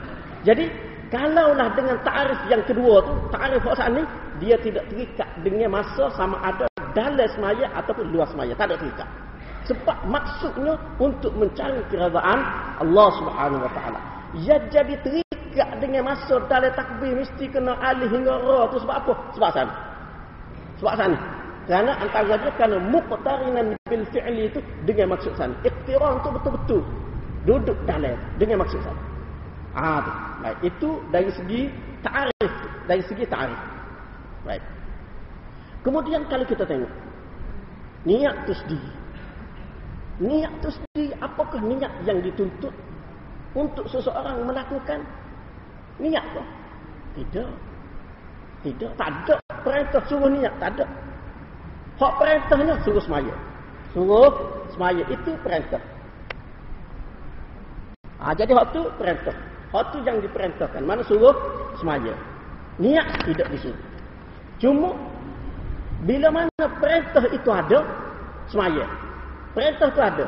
Jadi kalaulah dengan ta'arif yang kedua tu, ta'arif hak ni dia tidak terikat dengan masa sama ada dalam semaya ataupun luar semaya, tak ada terikat. Sebab maksudnya untuk mencari keridaan Allah Subhanahu wa taala. Ya jadi terikat dengan masa dalam takbir mesti kena alih hingga ra tu sebab apa? Sebab sana. Sebab sana. Kerana antara dia kerana muqtarinan bil fi'li itu dengan maksud sana. Iqtiran tu betul-betul duduk dalam dengan maksud sana. Tu. Baik, itu dari segi ta'arif, dari segi ta'arif. Baik. Kemudian kalau kita tengok niat tu sendiri. Niat tu sendiri, apakah niat yang dituntut untuk seseorang melakukan niat tu? Tidak. Tidak, tak ada perintah suruh niat, tak ada. Hak perintahnya suruh semaya. Suruh semaya itu perintah. Jadi hak tu perintah. Hak tu yang diperintahkan. Mana suruh semaya. Niat tidak disuruh. Cuma bila mana perintah itu ada, semaya. Perintah itu ada.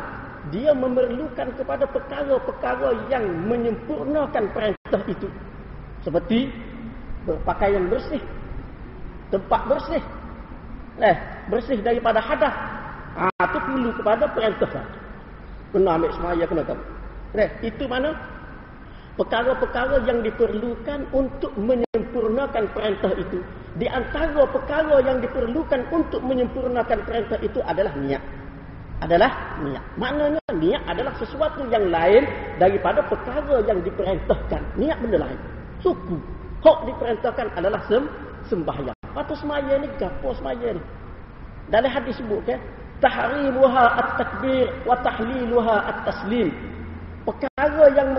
Dia memerlukan kepada perkara-perkara yang menyempurnakan perintah itu. Seperti berpakaian bersih, tempat bersih, bersih daripada hadas. Itu perlu kepada perintah. Kena ambil semaya, kena tahu. Itu mana perkara-perkara yang diperlukan untuk menyempurnakan perintah itu. Di antara perkara yang diperlukan untuk menyempurnakan perintah itu adalah niat. Maknanya niat adalah sesuatu yang lain daripada perkara yang diperintahkan. Niat benda lain. Suku. Hak diperintahkan adalah sembahyang. Patut semaya ni, gapo semaya ni? Dalam hadis sebut kan, tahrimuha at-takbir wa tahliluha at-taslim. Perkara yang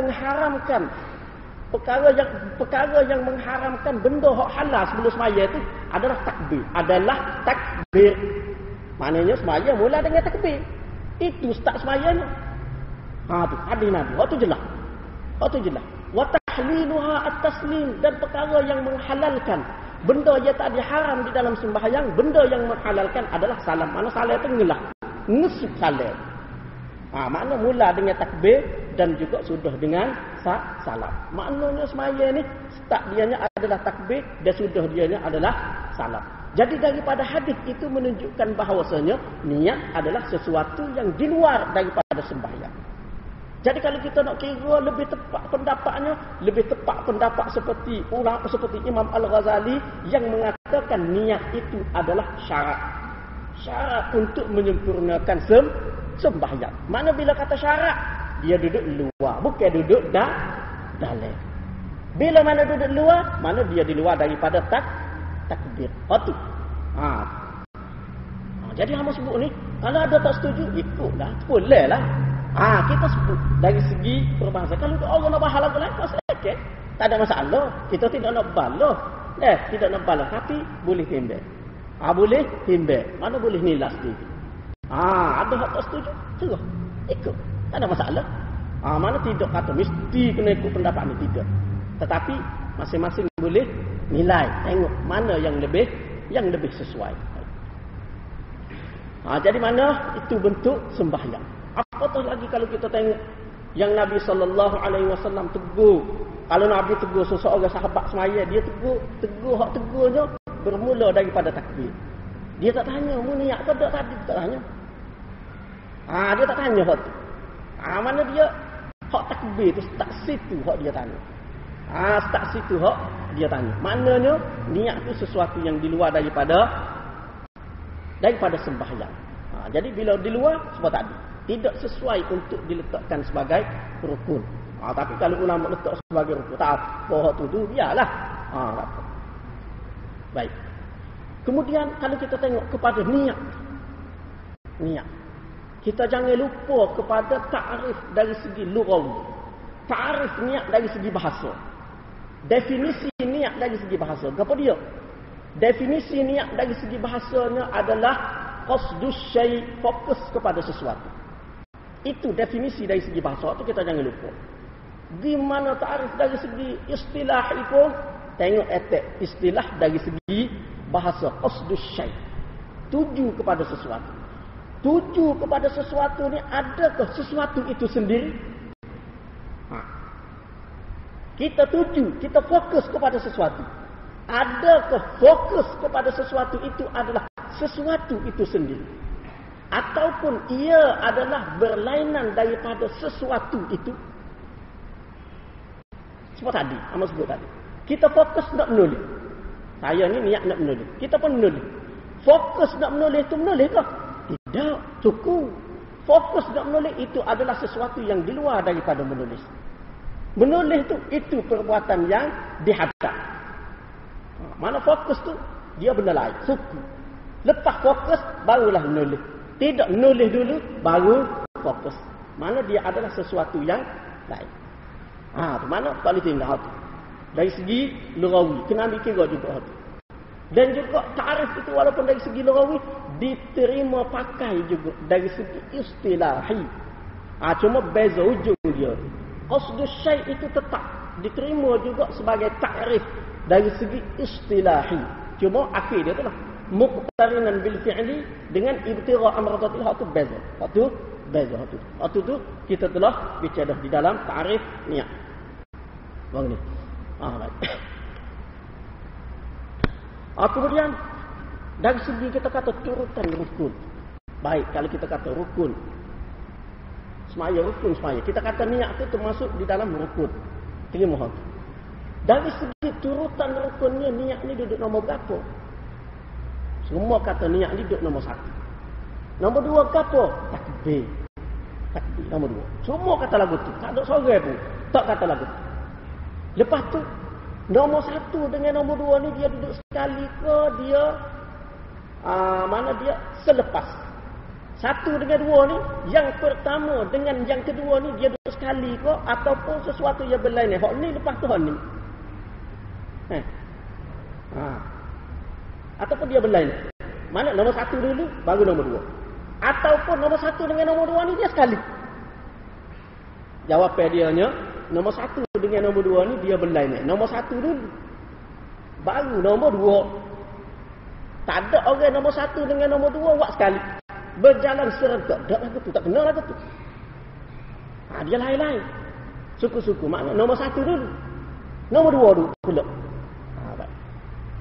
mengharamkan benda hak halal sebelum semaya tu adalah takbir. Maknanya semaya mula dengan takbir. Itu start semayanya. Tu hadis Nabi. Waktu jelas. Wa tahliluha at-taslim, dan perkara yang menghalalkan benda yang tak diharam di dalam sembahyang, benda yang menghalalkan adalah salam. Mana salam itu ngelah. Ngesuk salam. Makna mula dengan takbir dan juga sudah dengan salam. Maknanya semaya ni start dianya adalah takbir dan sudah dianya adalah salam. Jadi daripada hadis itu menunjukkan bahawasanya niat adalah sesuatu yang di luar daripada sembahyang. Jadi kalau kita nak kira lebih tepat pendapatnya, lebih tepat pendapat seperti Imam Al-Ghazali yang mengatakan niat itu adalah syarat. Syarat untuk menyempurnakan sembahyang. Mana bila kata syarat, dia duduk luar, bukan duduk dalam. Bila mana duduk luar, mana dia di luar daripada takbir. Jadi hamba sebut ni, kalau ada tak setuju, ikutlah, boleh lah. Kita sebut dari segi perbahasan. Kalau orang nak bahas lagu lain, okay, tak ada masalah. Kita tidak nak balah. Tidak nak balah, tapi boleh timbang. Boleh timbang. Mana boleh nilai sendiri. Ada hak tak setuju, suruh ikut. Tak ada masalah. Mana tidak kata mesti kena ikut pendapat ni, tidak. Tetapi masing-masing boleh nilai, tengok mana yang lebih sesuai. Jadi mana itu bentuk sembahyang. Apatah lagi kalau kita tengok yang Nabi SAW tegur. Kalau Nabi tegur seseorang sahabat semaya, dia tegur hak tegurnya bermula daripada takbir. Dia tak tanya, mu niat ke tak tadi? Tak tanya. Dia tak tanya hak tu. Mana dia hak takbir tu start situ hak dia tanya. Start situ hak dia tanya. Maknanya niat tu sesuatu yang di luar daripada sembahyang. Jadi bila di luar sebab tadi tidak sesuai untuk diletakkan sebagai rukun. Tapi kalau ulama letak sebagai rukun, tak apa tu biarlah. Tak apa. Baik. Kemudian kalau kita tengok kepada niat. Kita jangan lupa kepada ta'rif dari segi lughawi. Ta'rif niat dari segi bahasa. Definisi niat dari segi bahasa. Apa dia? Definisi niat dari segi bahasanya adalah qasdus syai', fokus kepada sesuatu. Itu definisi dari segi bahasa. Itu kita jangan lupa. Gimana ta'rif dari segi istilah itu? Tengok etik istilah dari segi bahasa. Qasdus syai'. Tuju kepada sesuatu. Tuju kepada sesuatu ni, adakah sesuatu itu sendiri? Kita tuju, kita fokus kepada sesuatu. Adakah fokus kepada sesuatu itu adalah sesuatu itu sendiri? Ataupun ia adalah berlainan daripada sesuatu itu? Sebab tadi, Amal sebut tadi. Kita fokus nak menulis. Saya ni niat nak menulis. Kita pun menulis. Fokus nak menulis itu menulis kah? Tidak, cukup. Fokus nak menulis itu adalah sesuatu yang di luar daripada menulis. Menulis itu perbuatan yang dihadap. Mana fokus tu? Dia benda lain. Suku. Lepas fokus, barulah menulis. Tidak menulis dulu, baru fokus. Mana dia adalah sesuatu yang lain. Tu mana tak boleh tinggal tu. Dari segi lughawi, kena ambil kira juga tu. Dan juga ta'rif itu walaupun dari segi lughawi diterima pakai juga dari segi istilahi. Cuma beza ujung dia. Qasdus syai' itu tetap diterima juga sebagai ta'rif dari segi istilahi. Cuma akhir dia tu lah muqtarinan bil fi'li dengan ibtigha amradatil hak tu beza. Hak tu beza hak tu. Hak tu kita telah bicara di dalam ta'rif niat. Bang ni. Baik. Kemudian dari segi kita kata turutan rukun. Baik, kalau kita kata rukun semaya, kita kata niat itu termasuk di dalam rukun. Terima hak. Dari segi turutan rukunnya, niat ni duduk nombor berapa? Semua kata niat ni duduk nombor 1. Nombor 2 kata takbir. Takbir nombor 2. Semua kata lagu tu. Tak ada seorang pun tak kata lagu tu. Lepas tu nombor 1 dengan nombor 2 ni dia duduk sekali ke dia mana dia selepas. 1 dengan 2 ni, yang pertama dengan yang kedua ni dia duduk sekali ke ataupun sesuatu yang berlainan. Hak ni lepas tu hak ni. Ataupun dia berlainan. Mana nombor 1 dulu baru nombor 2. Ataupun nombor 1 dengan nombor 2 ni dia sekali. Jawapan dia nya nombor 1 dengan nombor 2 ni dia berlainan. Nombor 1 dulu baru nombor 2. Tak ada orang nombor 1 dengan nombor 2 buat sekali. Berjalan serentak. Tak lagu tu, tak kenal lagu tu. Dia lain-lain. Suku-suku. Maknanya nombor 1 dulu. Nombor 2 dulu pula.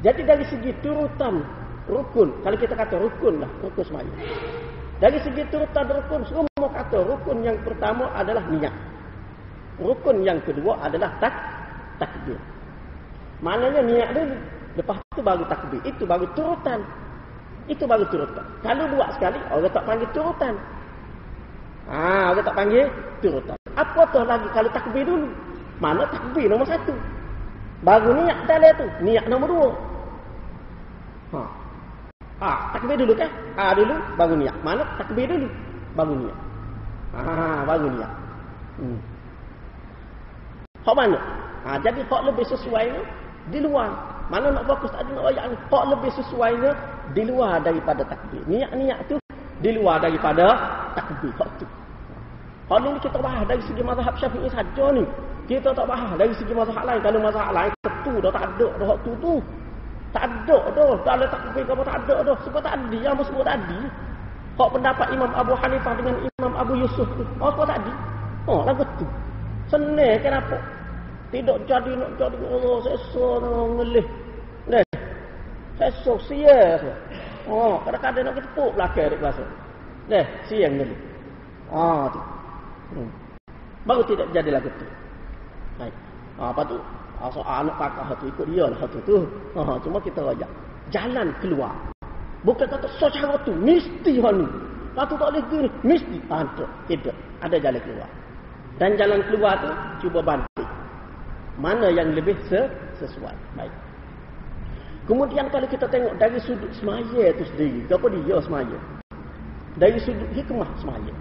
Jadi dari segi turutan rukun, kalau kita kata rukun lah, rukun semaya. Dari segi turutan rukun, semua kata rukun yang pertama adalah niat. Rukun yang kedua adalah takbir. Maknanya niat dulu. Lepas tu baru takbir. Itu baru turutan. Kalau buat sekali, orang tak panggil turutan. Orang tak panggil turutan. Apatah lagi kalau takbir dulu. Mana takbir nombor 1. Baru niat dalam tu. Niat nombor 2. Takbir dulu kan? Dulu baru niat. Mana takbir dulu? Baru niat. Baru niat. Hak mana? Jadi hak lebih sesuainya di luar. Mana nak fokus tadi nak ayat ni? Hak lebih sesuainya di luar daripada takbir. Niat tu di luar daripada takbir. Hak tu. Hal ini kita bahas dari segi mazhab Syafi'i saja ni. Kita tak bahas dari segi mazhab lain. Kalau mazhab lain tentu dah tak ada dah hak tu. Tak ada dah. Dalam takbir apa tak ada dah. Sebab tadi yang sebut tadi. Hak pendapat Imam Abu Hanifah dengan Imam Abu Yusuf tu. Apa tadi? Lagu tu. Senang kenapa? Tidak jadi nak jadi Allah sesok ngelih. Sesok sia. Kadang-kadang nak tepuk belakang dek bahasa. Siang dulu. Tu. Baru tidak jadi lagu tu. Baik. Apa tu? Soal anak pakar tu ikut dia lah tu. Cuma kita rajak jalan keluar. Bukan kata secara tu mesti hanu. Patu tak boleh gini, mesti. Tidak. Ada jalan keluar. Dan jalan keluar tu cuba banting. Mana yang lebih sesuai. Baik. Kemudian kalau kita tengok dari sudut semaya itu sendiri, apa dia semaya? Dari sudut hikmah semaya.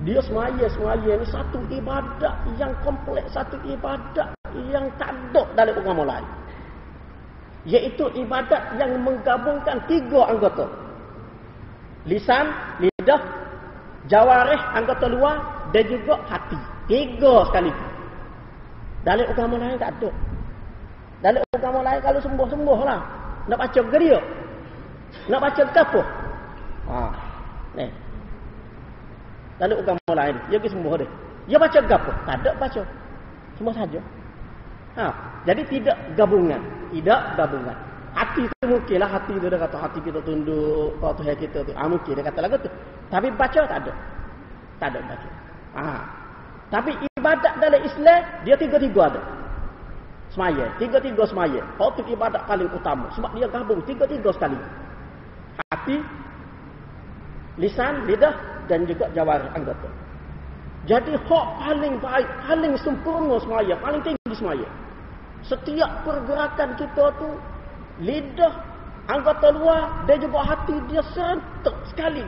Dia semaya ni satu ibadat yang kompleks, satu ibadat yang tak ada dalam agama lain. Iaitu ibadat yang menggabungkan 3 anggota. Lisan, lidah, jawarih, anggota luar dan juga hati. 3 sekaligus. Dalam agama lain tak ada. Dalam agama lain kalau sembuh lah. Nak baca ke dia? Nak baca ke apa? Ni. Dalam agama lain, dia pergi sembuh dia. Dia baca ke apa? Tak ada baca. Semua saja. Jadi tidak gabungan. Hati tu mungkinlah, hati tu dia kata hati kita tunduk pada Tuhan kita tu. Mungkin dia kata lagu tu. Tapi baca tak ada. Tak ada baca. Tapi ibadat dalam Islam dia 3 ada. Semaya, 3 semaya. Itu ibadat paling utama sebab dia gabung 3 sekali. Hati, lisan, lidah dan juga jawarih anggota. Jadi hak paling baik, paling sempurna semaya, paling tinggi semaya. Setiap pergerakan kita tu lidah, anggota luar dan juga hati dia serentak sekali.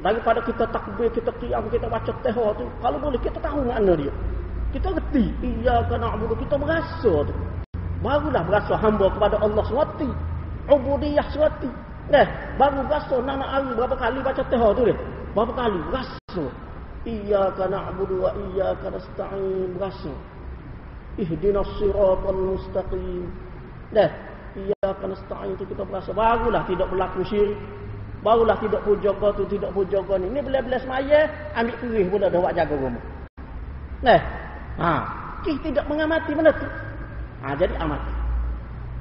Daripada kita takbir, kita qiyam, kita baca tahiyat tu, kalau boleh kita tahu makna dia. Kita reti, iyyaka na'budu, kita merasa tu. Barulah berasa hamba kepada Allah SWT. Ubudiyah SWT. Baru berasa nak hari berapa kali baca tahiyat tu dia. Berapa kali berasa. Iyyaka na'budu wa iyyaka nasta'in, berasa. Ihdinas siratal mustaqim. Iyyaka nasta'in tu kita berasa. Barulah tidak berlaku syirik. Barulah tidak pujaga tu, tidak pujaga ni. Ni bila-bila semaya, ambil kerih pula dah buat jaga rumah. Tidak mengamati benda tu. Jadi amati.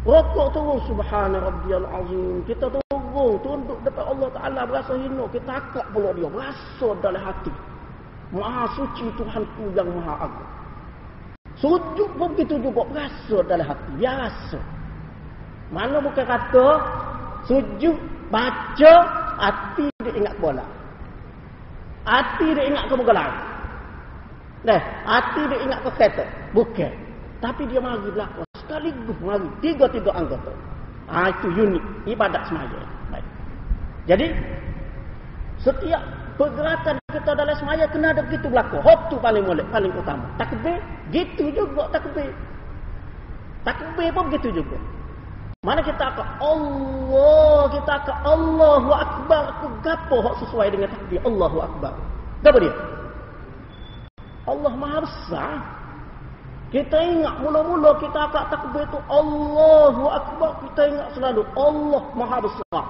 Rokok turun, subhana rabbiyal azim. Kita turun, tunduk depan Allah Ta'ala, berasa hina. Kita akak pula dia, berasa dalam hati. Maha suci Tuhanku yang maha agung. Sujud pun begitu juga, berasa dalam hati. Biasa. Mana bukan kata, sujud, baca, hati dia ingat bola. Hati dia ingat ke muka lain. Hati dia ingat ke kereta. Bukan. Tapi dia mari belakang. Sekaligus mari. 3 anggota. Itu unik. Ibadat semaya. Baik. Jadi, setiap pergerakan kita dalam semaya kena ada begitu belakang. Hak tu paling molek, paling utama. Takbir, gitu juga takbir. Takbir pun begitu juga. Mana kita akan Allah, kita akan Allahu Akbar. Gapo hak sesuai dengan takbir Allahu Akbar. Gapo dia? Allah Maha Besar. Kita ingat mula-mula kita akan takbir tu Allahu Akbar, kita ingat selalu Allah Maha Besar.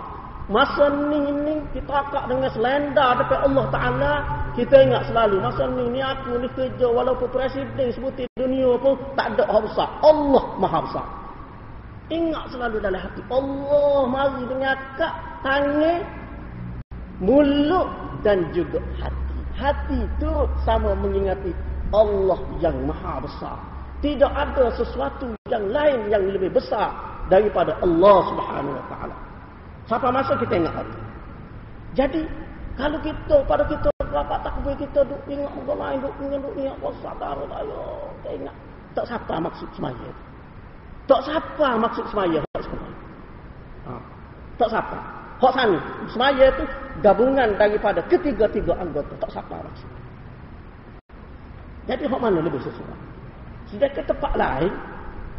Masa ni kita akak dengan selendar depan Allah Ta'ala, kita ingat selalu masa ni aku ni kerja walaupun presiden sebutin dunia pun tak ada Maha Besar. Allah Maha Besar. Ingat selalu dalam hati. Allah mari dengan akak, tangan, mulut dan juga hati. Hati turut sama mengingati Allah yang Maha Besar. Tidak ada sesuatu yang lain yang lebih besar daripada Allah Subhanahu Wa Taala. Siapa masa kita ingat hati. Jadi kalau kita pada kita rapat takbir kita duk ingat orang lain, duk ingat sabar ayo kita ingat. Tak siapa maksud semaya. Tak siapa maksud semaya. Tak siapa. Hak sana. Semaya itu gabungan daripada ketiga-tiga anggota. Tak siapa maksud. Jadi hak mana lebih sesuai? Sedangkan tempat lain,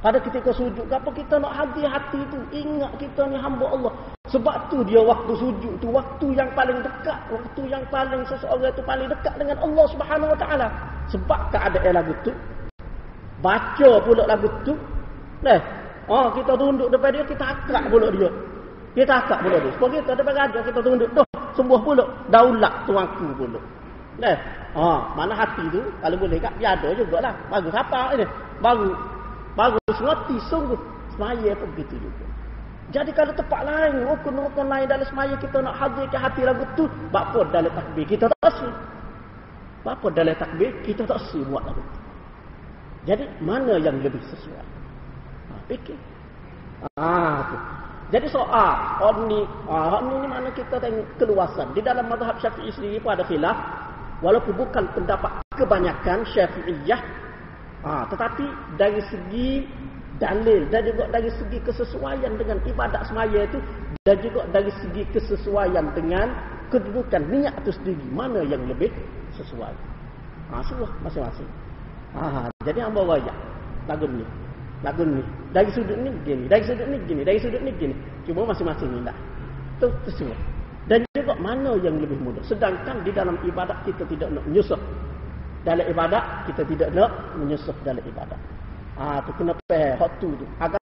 pada ketika sujud, apa kita nak hati-hati tu, ingat kita ni hamba Allah. Sebab tu dia waktu sujud tu, waktu yang paling dekat, waktu yang paling seseorang tu paling dekat dengan Allah Subhanahu Wa Taala. Sebab keadaan lagu tu, baca pula lagu tu, kita tunduk depan dia, kita akak pula dia. Kita akak pula dia. Sebab kita depan raja, kita tunduk, sembuh pula, daulat tuanku pula. Mana hati tu kalau boleh kat biada jugalah. Bagus apa ini? Baru sengerti sungguh semaya pun begitu juga. Jadi kalau tempat lain, rukun-rukun lain dalam semaya kita nak hadir ke hati lagu tu, apa dalam takbir kita tak asli. Apa dalam takbir kita tak asli buat lagu tu. Jadi mana yang lebih sesuai? Fikir. Tu. Jadi soal ni mana kita tengok keluasan. Di dalam mazhab Syafi'i sendiri pun ada khilaf, walaupun bukan pendapat kebanyakan Syafi'iyah, tetapi dari segi dalil dan juga dari segi kesesuaian dengan ibadat semaya itu, dan juga dari segi kesesuaian dengan kedudukan niat itu sendiri, mana yang lebih sesuai. Semua masing-masing. Jadi hamba raya lagu ni dari sudut ni gini, dari sudut ni gini, dari sudut ni gini, cuma masing-masing ni tak tu semua. Dan juga mana yang lebih mudah. Sedangkan di dalam ibadat kita tidak nak menyusup. Dalam ibadat kita tidak nak menyusup dalam ibadat. Tu kena faham hak tu.